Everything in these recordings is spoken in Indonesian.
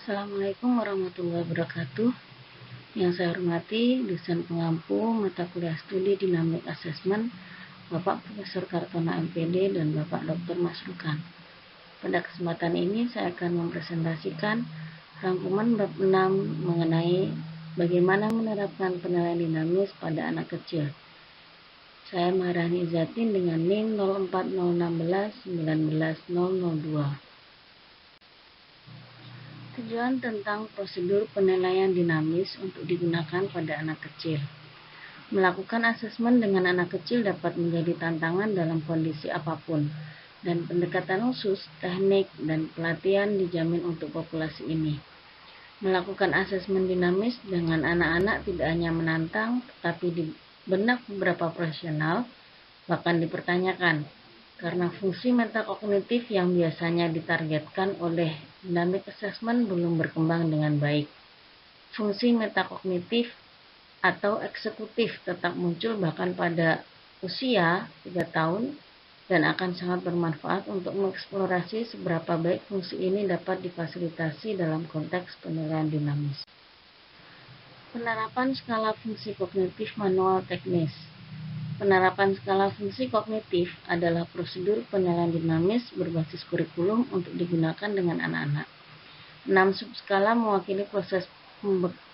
Assalamualaikum warahmatullahi wabarakatuh. Yang saya hormati dosen pengampu mata kuliah studi Dinamik Assessment Bapak Profesor Kartono MPD dan Bapak Dr. Masrukan. Pada kesempatan ini saya akan mempresentasikan rangkuman bab 6 mengenai bagaimana menerapkan penilaian dinamis pada anak kecil. Saya Maharani Izzatin dengan NIM 0401619002. Tujuan tentang prosedur penilaian dinamis untuk digunakan pada anak kecil. Melakukan asesmen dengan anak kecil dapat menjadi tantangan dalam kondisi apapun, dan pendekatan khusus, teknik, dan pelatihan dijamin untuk populasi ini. Melakukan asesmen dinamis dengan anak-anak tidak hanya menantang, tetapi di benak beberapa profesional bahkan dipertanyakan, karena fungsi metakognitif yang biasanya ditargetkan oleh dynamic assessment belum berkembang dengan baik. Fungsi metakognitif atau eksekutif tetap muncul bahkan pada usia 3 tahun dan akan sangat bermanfaat untuk mengeksplorasi seberapa baik fungsi ini dapat difasilitasi dalam konteks penilaian dinamis. Penerapan skala fungsi kognitif manual teknis. Penerapan skala fungsi kognitif adalah prosedur penilaian dinamis berbasis kurikulum untuk digunakan dengan anak-anak. 6 subskala mewakili proses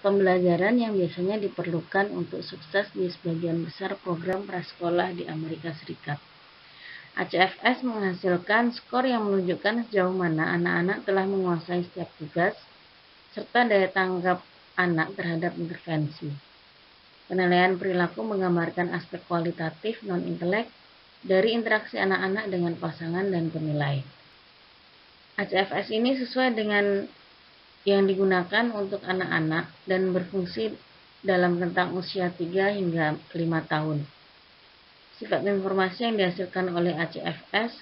pembelajaran yang biasanya diperlukan untuk sukses di sebagian besar program prasekolah di Amerika Serikat. ACFS menghasilkan skor yang menunjukkan sejauh mana anak-anak telah menguasai setiap tugas, serta daya tanggap anak terhadap intervensi. Penilaian perilaku menggambarkan aspek kualitatif non-intelek dari interaksi anak-anak dengan pasangan dan penilai. ACFS ini sesuai dengan yang digunakan untuk anak-anak dan berfungsi dalam rentang usia 3 hingga 5 tahun. Sifat informasi yang dihasilkan oleh ACFS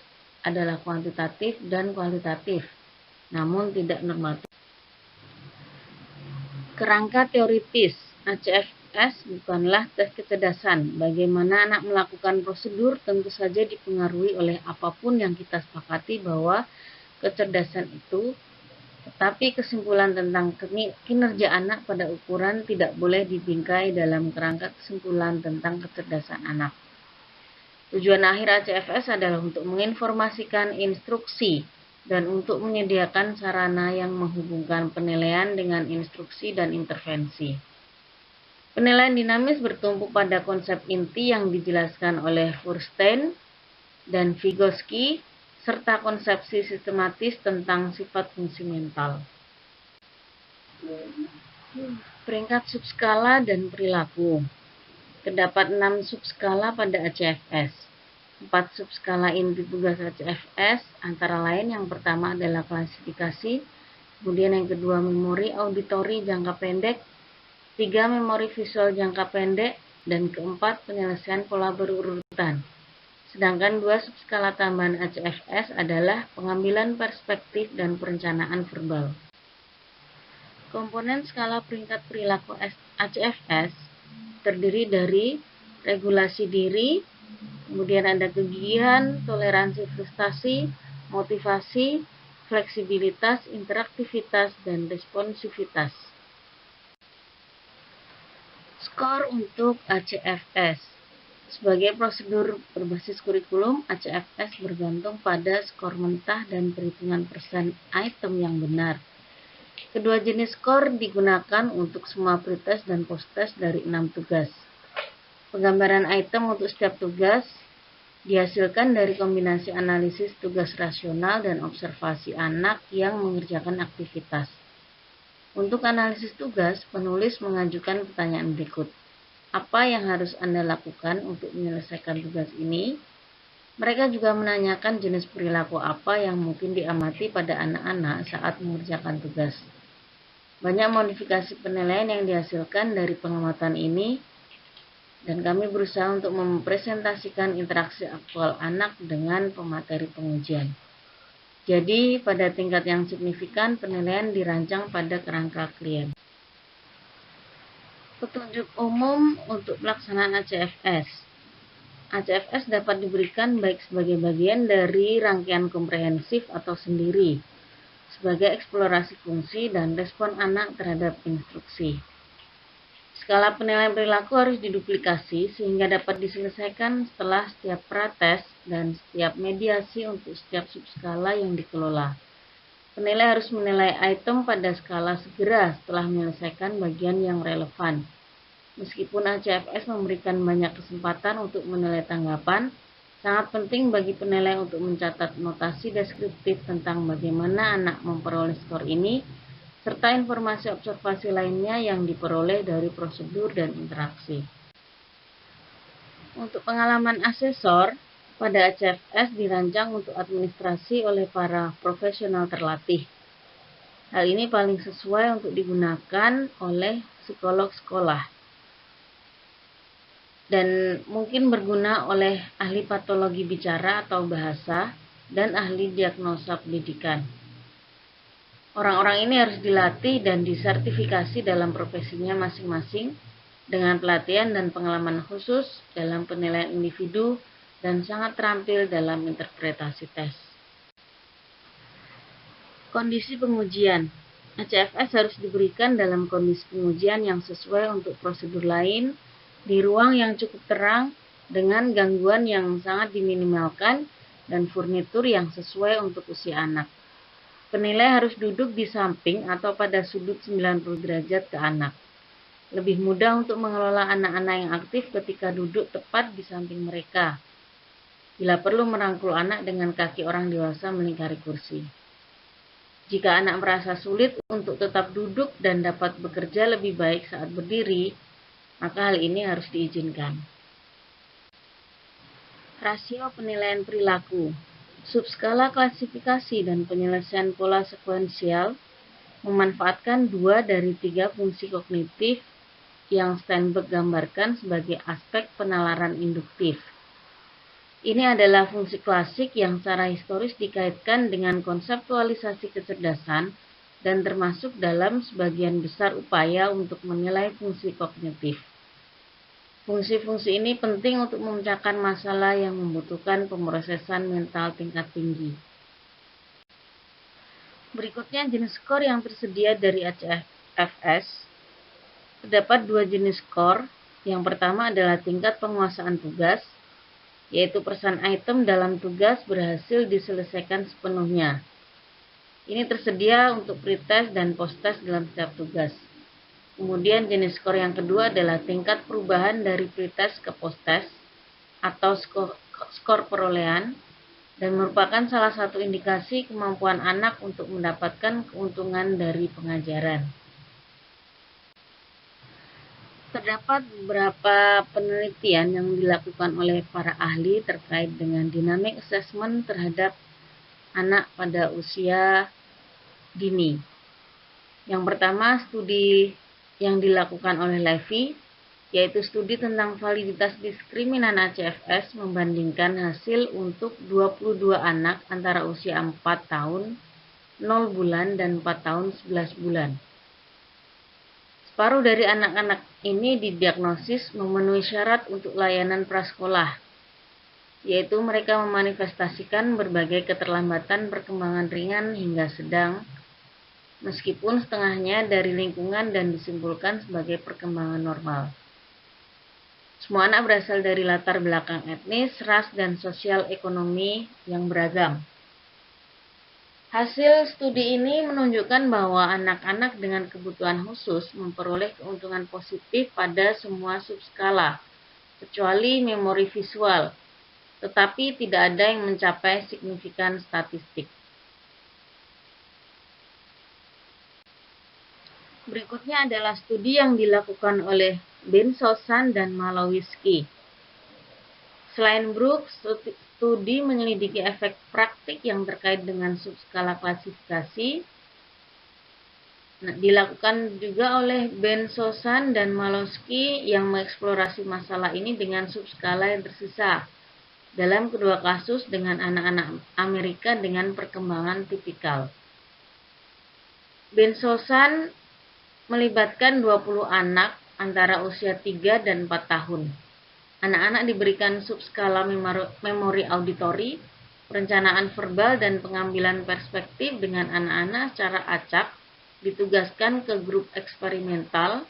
adalah kuantitatif dan kualitatif, namun tidak normatif. Kerangka teoritis ACFS bukanlah tes kecerdasan. Bagaimana anak melakukan prosedur tentu saja dipengaruhi oleh apapun yang kita sepakati bahwa kecerdasan itu, tetapi kesimpulan tentang kinerja anak pada ukuran tidak boleh dibingkai dalam kerangka kesimpulan tentang kecerdasan anak. Tujuan akhir ACFS adalah untuk menginformasikan instruksi dan untuk menyediakan sarana yang menghubungkan penilaian dengan instruksi dan intervensi. Penilaian dinamis bertumpu pada konsep inti yang dijelaskan oleh Furstein dan Vygotsky, serta konsepsi sistematis tentang sifat fungsi mental. Peringkat subskala dan perilaku. Terdapat 6 subskala pada ACFS. 4 subskala inti tugas ACFS, antara lain yang pertama adalah klasifikasi, kemudian yang kedua memori auditori jangka pendek, 3 memori visual jangka pendek, dan keempat penyelesaian pola berurutan. Sedangkan 2 subskala tambahan ACFS adalah pengambilan perspektif dan perencanaan verbal. Komponen skala peringkat perilaku ACFS terdiri dari regulasi diri, kemudian ada kegigihan, toleransi frustasi, motivasi, fleksibilitas, interaktivitas, dan responsivitas. Skor untuk ACFS. Sebagai prosedur berbasis kurikulum, ACFS bergantung pada skor mentah dan perhitungan persen item yang benar. Kedua jenis skor digunakan untuk semua pretest dan posttest dari 6 tugas. Penggambaran item untuk setiap tugas dihasilkan dari kombinasi analisis tugas rasional dan observasi anak yang mengerjakan aktivitas. Untuk analisis tugas, penulis mengajukan pertanyaan berikut. Apa yang harus Anda lakukan untuk menyelesaikan tugas ini? Mereka juga menanyakan jenis perilaku apa yang mungkin diamati pada anak-anak saat mengerjakan tugas. Banyak modifikasi penilaian yang dihasilkan dari pengamatan ini, dan kami berusaha untuk mempresentasikan interaksi aktual anak dengan pemateri pengujian. Jadi, pada tingkat yang signifikan, penilaian dirancang pada kerangka klien. Petunjuk umum untuk pelaksanaan ACFS. ACFS dapat diberikan baik sebagai bagian dari rangkaian komprehensif atau sendiri. sebagai eksplorasi fungsi dan respon anak terhadap instruksi. Skala penilaian perilaku harus diduplikasi sehingga dapat diselesaikan setelah setiap prates dan setiap mediasi untuk setiap subskala yang dikelola. Penilai harus menilai item pada skala segera setelah menyelesaikan bagian yang relevan. Meskipun ACFS memberikan banyak kesempatan untuk menilai tanggapan, sangat penting bagi penilai untuk mencatat notasi deskriptif tentang bagaimana anak memperoleh skor ini, serta informasi observasi lainnya yang diperoleh dari prosedur dan interaksi. Untuk pengalaman asesor, pada ACFS dirancang untuk administrasi oleh para profesional terlatih. Hal ini paling sesuai untuk digunakan oleh psikolog sekolah dan mungkin berguna oleh ahli patologi bicara atau bahasa dan ahli diagnosa pendidikan. Orang-orang ini harus dilatih dan disertifikasi dalam profesinya masing-masing dengan pelatihan dan pengalaman khusus dalam penilaian individu dan sangat terampil dalam interpretasi tes. Kondisi pengujian. ACFS harus diberikan dalam kondisi pengujian yang sesuai untuk prosedur lain, di ruang yang cukup terang, dengan gangguan yang sangat diminimalkan, dan furnitur yang sesuai untuk usia anak. Penilai harus duduk di samping atau pada sudut 90 derajat ke anak. Lebih mudah untuk mengelola anak-anak yang aktif ketika duduk tepat di samping mereka. Bila perlu merangkul anak dengan kaki orang dewasa melingkari kursi. Jika anak merasa sulit untuk tetap duduk dan dapat bekerja lebih baik saat berdiri, maka hal ini harus diizinkan. Rasio penilaian perilaku. Subskala klasifikasi dan penyelesaian pola sekuensial memanfaatkan 2 dari 3 fungsi kognitif yang Steinberg gambarkan sebagai aspek penalaran induktif. Ini adalah fungsi klasik yang secara historis dikaitkan dengan konseptualisasi kecerdasan dan termasuk dalam sebagian besar upaya untuk menilai fungsi kognitif. Fungsi-fungsi ini penting untuk memecahkan masalah yang membutuhkan pemrosesan mental tingkat tinggi. Berikutnya jenis skor yang tersedia dari ACFS. Terdapat 2 jenis skor. Yang pertama adalah tingkat penguasaan tugas, yaitu persen item dalam tugas berhasil diselesaikan sepenuhnya. Ini tersedia untuk pretest dan posttest dalam setiap tugas. Kemudian jenis skor yang kedua adalah tingkat perubahan dari pretest ke posttest atau skor perolehan, dan merupakan salah satu indikasi kemampuan anak untuk mendapatkan keuntungan dari pengajaran. Terdapat beberapa penelitian yang dilakukan oleh para ahli terkait dengan dynamic assessment terhadap anak pada usia dini. Yang pertama, studi yang dilakukan oleh Levy, yaitu studi tentang validitas diskriminan ACFS membandingkan hasil untuk 22 anak antara usia 4 tahun, 0 bulan, dan 4 tahun 11 bulan. Separuh dari anak-anak ini didiagnosis memenuhi syarat untuk layanan prasekolah, yaitu mereka memanifestasikan berbagai keterlambatan perkembangan ringan hingga sedang, meskipun setengahnya dari lingkungan dan disimpulkan sebagai perkembangan normal. Semua anak berasal dari latar belakang etnis, ras, dan sosial ekonomi yang beragam. Hasil studi ini menunjukkan bahwa anak-anak dengan kebutuhan khusus memperoleh keuntungan positif pada semua subskala, kecuali memori visual, tetapi tidak ada yang mencapai signifikan statistik. Berikutnya adalah studi yang dilakukan oleh Ben-Sossan dan Malowski. Selain Brooks, studi menyelidiki efek praktik yang terkait dengan subskala klasifikasi. Dilakukan juga oleh Ben-Sossan dan Malowski yang mengeksplorasi masalah ini dengan subskala yang tersisa. Dalam kedua kasus dengan anak-anak Amerika dengan perkembangan tipikal. Ben-Sossan melibatkan 20 anak antara usia 3 dan 4 tahun. Anak-anak diberikan subskala memori auditori, Perencanaan verbal dan pengambilan perspektif dengan anak-anak secara acak ditugaskan ke grup eksperimental,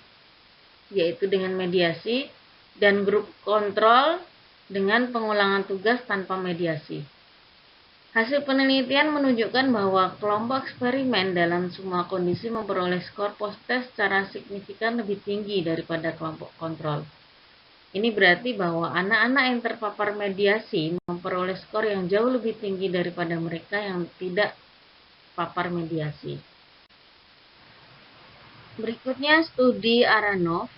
yaitu dengan mediasi, dan grup kontrol dengan pengulangan tugas tanpa mediasi. Hasil penelitian menunjukkan bahwa kelompok eksperimen dalam semua kondisi memperoleh skor post-test secara signifikan lebih tinggi daripada kelompok kontrol. Ini berarti bahwa anak-anak yang terpapar mediasi memperoleh skor yang jauh lebih tinggi daripada mereka yang tidak papar mediasi. Berikutnya studi Aranov.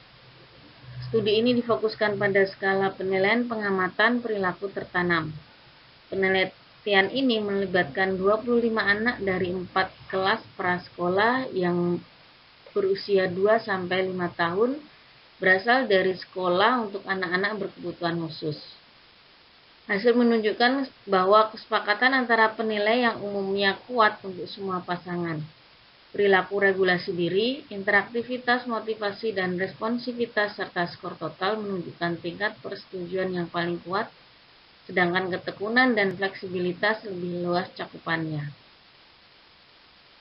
Studi ini difokuskan pada skala penilaian pengamatan perilaku tertanam. Penelitian ini melibatkan 25 anak dari 4 kelas prasekolah yang berusia 2-5 tahun, berasal dari sekolah untuk anak-anak berkebutuhan khusus. Hasil menunjukkan bahwa kesepakatan antara penilai yang umumnya kuat untuk semua pasangan. Perilaku regulasi diri, interaktivitas, motivasi, dan responsivitas serta skor total menunjukkan tingkat persetujuan yang paling kuat, sedangkan ketekunan dan fleksibilitas lebih luas cakupannya.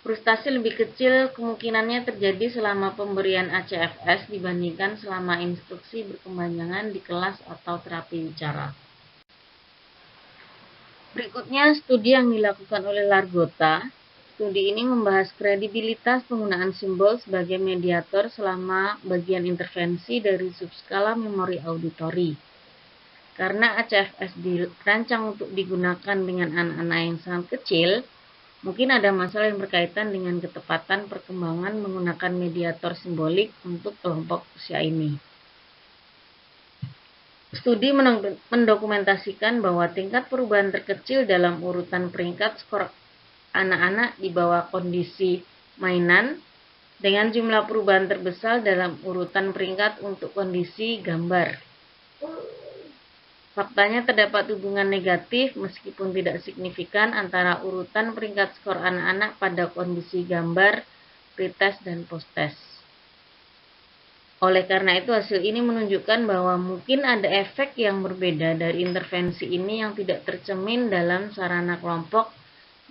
Frustasi lebih kecil kemungkinannya terjadi selama pemberian ACFS dibandingkan selama instruksi berkepanjangan di kelas atau terapi bicara. Berikutnya studi yang dilakukan oleh Largota. Studi ini membahas kredibilitas penggunaan simbol sebagai mediator selama bagian intervensi dari subskala memori auditori. Karena ACFS dirancang untuk digunakan dengan anak-anak yang sangat kecil, mungkin ada masalah yang berkaitan dengan ketepatan perkembangan menggunakan mediator simbolik untuk kelompok usia ini. Studi mendokumentasikan bahwa tingkat perubahan terkecil dalam urutan peringkat skor anak-anak di bawah kondisi mainan, dengan jumlah perubahan terbesar dalam urutan peringkat untuk kondisi gambar. Faktanya terdapat hubungan negatif meskipun tidak signifikan antara urutan peringkat skor anak-anak pada kondisi gambar, pretest, dan posttest. Oleh karena itu hasil ini menunjukkan bahwa mungkin ada efek yang berbeda dari intervensi ini yang tidak tercermin dalam sarana kelompok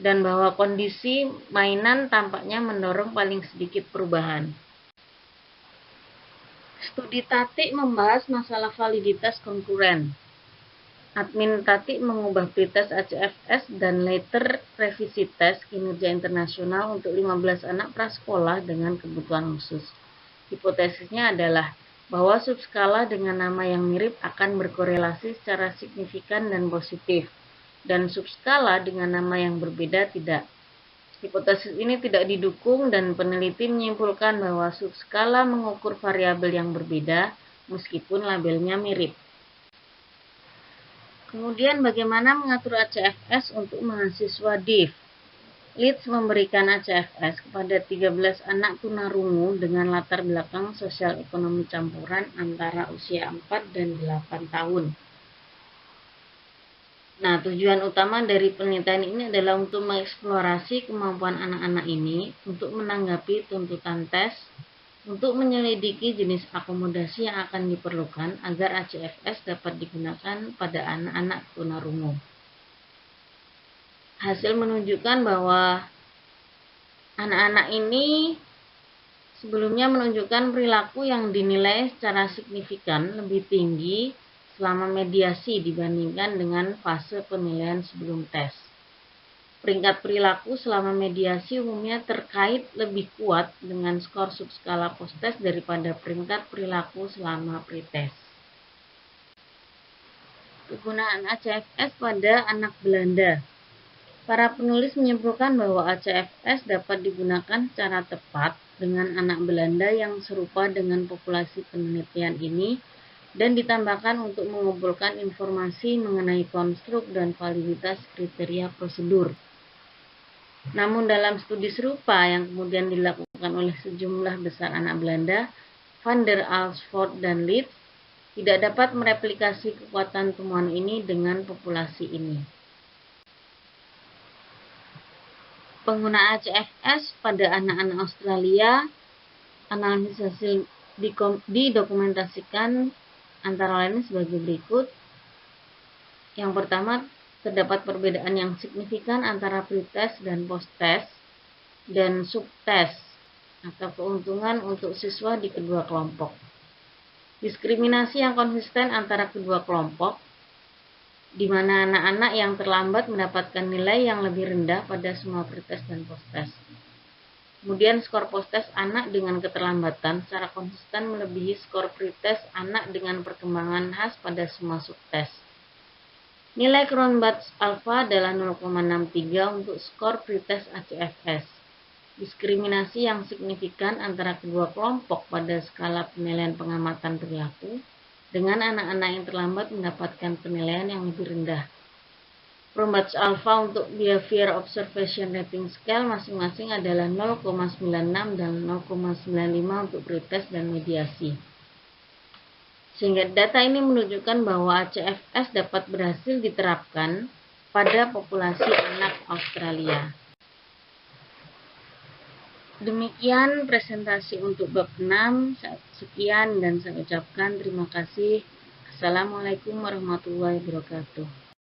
dan bahwa kondisi mainan tampaknya mendorong paling sedikit perubahan. Studi Tatik membahas masalah validitas konkuren. Admin Tatik mengubah pretest ACFS dan later revisi tes kinerja internasional untuk 15 anak prasekolah dengan kebutuhan khusus. Hipotesisnya adalah bahwa subskala dengan nama yang mirip akan berkorelasi secara signifikan dan positif, dan subskala dengan nama yang berbeda tidak. Hipotesis ini tidak didukung dan peneliti menyimpulkan bahwa subskala mengukur variabel yang berbeda meskipun labelnya mirip. Kemudian bagaimana mengatur ACFS untuk mahasiswa DIV? Leeds memberikan ACFS kepada 13 anak tunarungu dengan latar belakang sosial ekonomi campuran antara usia 4 dan 8 tahun. Nah, tujuan utama dari penelitian ini adalah untuk mengeksplorasi kemampuan anak-anak ini untuk menanggapi tuntutan tes, untuk menyelidiki jenis akomodasi yang akan diperlukan agar ACFS dapat digunakan pada anak-anak tunarungu. Hasil menunjukkan bahwa anak-anak ini sebelumnya menunjukkan perilaku yang dinilai secara signifikan lebih tinggi selama mediasi dibandingkan dengan fase penilaian sebelum tes. Peringkat perilaku selama mediasi umumnya terkait lebih kuat dengan skor subskala posttest daripada peringkat perilaku selama pretest. Kegunaan ACFS pada anak Belanda. Para penulis menyimpulkan bahwa ACFS dapat digunakan secara tepat dengan anak Belanda yang serupa dengan populasi penelitian ini dan ditambahkan untuk mengumpulkan informasi mengenai konstruk dan validitas kriteria prosedur. Namun dalam studi serupa yang kemudian dilakukan oleh sejumlah besar anak Belanda, Van der Alsford dan Leeds, tidak dapat mereplikasi kekuatan temuan ini dengan populasi ini. Penggunaan ACFS pada anak-anak Australia, analisis hasil didokumentasikan antara lain sebagai berikut. Yang pertama, terdapat perbedaan yang signifikan antara pretest dan posttest dan subtest atau keuntungan untuk siswa di kedua kelompok. Diskriminasi yang konsisten antara kedua kelompok, di mana anak-anak yang terlambat mendapatkan nilai yang lebih rendah pada semua pretest dan posttest. Kemudian skor posttest anak dengan keterlambatan secara konsisten melebihi skor pretest anak dengan perkembangan khas pada semua subtest. Nilai Cronbach's alpha adalah 0,63 untuk skor pretest ACFS. Diskriminasi yang signifikan antara kedua kelompok pada skala penilaian pengamatan perilaku, dengan anak-anak yang terlambat mendapatkan penilaian yang lebih rendah. Cronbach's alpha untuk Behavior Observation Rating Scale masing-masing adalah 0,96 dan 0,95 untuk pretest dan mediasi. Sehingga data ini menunjukkan bahwa ACFS dapat berhasil diterapkan pada populasi anak Australia. Demikian presentasi untuk bab 6. Sekian dan saya ucapkan terima kasih. Assalamualaikum warahmatullahi wabarakatuh.